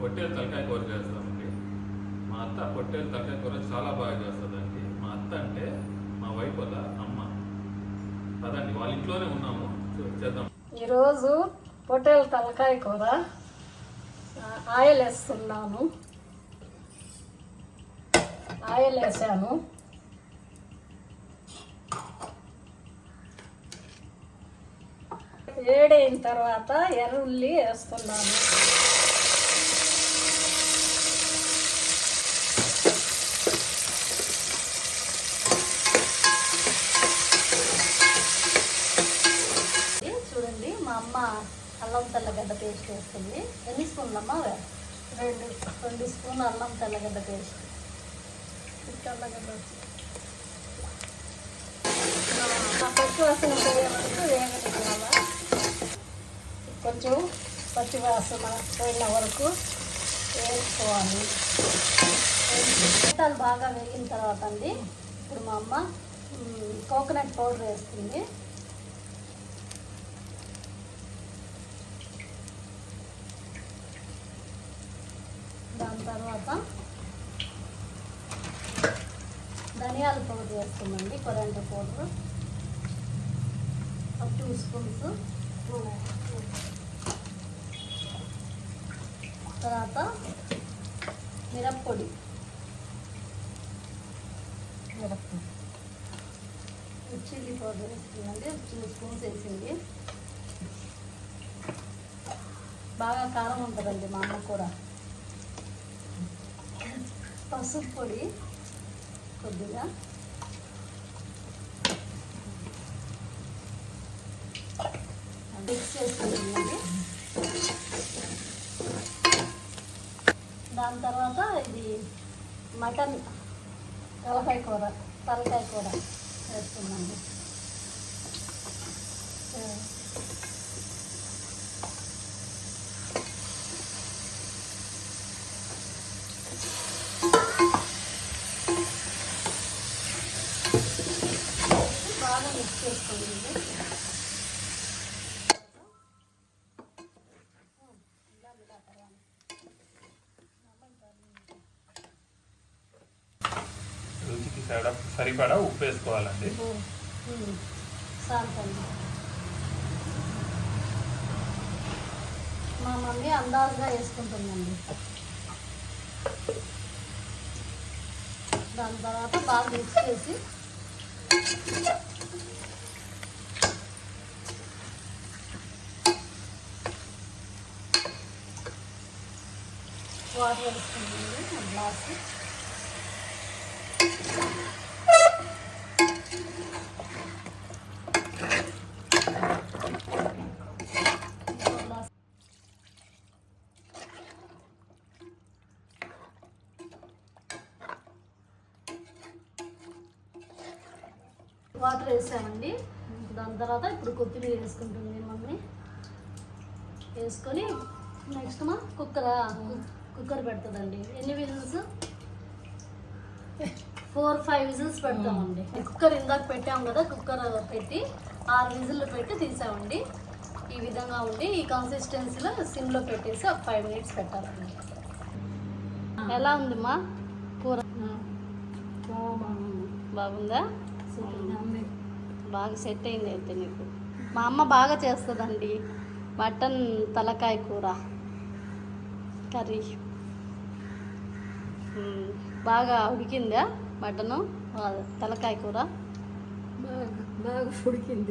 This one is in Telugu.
పొట్టేలు తలకాయ కూర చేస్తామండి. మా అత్త పొట్టేలు తలకాయ కూర చాలా బాగా చేస్తుందండి. మా అత్త అంటే మా వైఫ్ వల్ల అమ్మ. అదండి వాళ్ళ ఇంట్లోనే ఉన్నాము, చేద్దాం. ఈరోజు పొట్టేలు తలకాయ కూర ఆయిల్ వేస్తున్నాను. ఆయిల్ వేసాను. వేడైన తర్వాత ఎర్రుల్లి వేస్తున్నాను. చూడండి, మా అమ్మ అల్లం తెల్లగడ్డ పేస్ట్ వేస్తుంది. ఎన్ని స్పూన్లమ్మా? రెండు స్పూన్లు అల్లం తెల్లగడ్డ పేస్ట్. తెల్లగడ్డ పచ్చి వాసన పోయే వరకు వేగనివ్వాలా. కొంచెం పచ్చి వాసన పోయిన వరకు వేసుకోవాలి. టమాటాలు బాగా వేగిన తర్వాత అండి, ఇప్పుడు మా అమ్మ కోకోనట్ పౌడర్ వేస్తుంది. దాని తర్వాత ధనియాల పౌడర్ వేస్తుందండి, కొరియాండర్ పౌడర్ 2 స్పూన్స్. తర్వాత మిరప్పొడి, చిల్లీ పౌడర్ వేస్తుందండి, 2 స్పూన్స్ వేసింది. బాగా కారం ఉంటుందండి మా అమ్మ కూర. పసుపు పొడి కొద్దిగా, మిక్స్ చేసుకుంటుంది. దాని తర్వాత ఇది మటన్ తలకాయ కూర వేస్తున్నాండి. బాగా మిక్స్ చేసుకోండి. రుచికి సరిపడా ఉప్పు వేసుకోవాలండి. సాల్ట్ అండి. మా మమ్మీ అందాజుగా వేసుకుంటుందండి. దాని తర్వాత బాగా మిక్స్ చేసి వాటర్ వేసుకుంటుంది గ్లాస్. వాటర్ వేసామండి. దాని తర్వాత ఇప్పుడు కొత్తిమీర వేసుకుంటుంది మమ్మీ. వేసుకొని నెక్స్ట్ మా కుక్కర్ పెడుతుందండి. ఎన్ని విజిల్స్? 4-5 విజిల్స్ పెడతామండి. కుక్కర్ ఇందాక పెట్టాము కదా, కుక్కర్ పెట్టి 6 విజిల్లు పెట్టి తీసామండి. ఈ విధంగా ఉండి ఈ కన్సిస్టెన్సీలో సిమ్లో పెట్టేసి ఒక 5 మినిట్స్ పెట్టాలండి. ఎలా ఉంది మా కూర? బాగుందా? బాగా సెట్ అయింది అయితే నీకు. మా అమ్మ బాగా చేస్తుందండి మటన్ తలకాయ కూర కర్రీ. బాగా ఉడికిందా మటను తలకాయ కూర? బాగా ఉడికింది.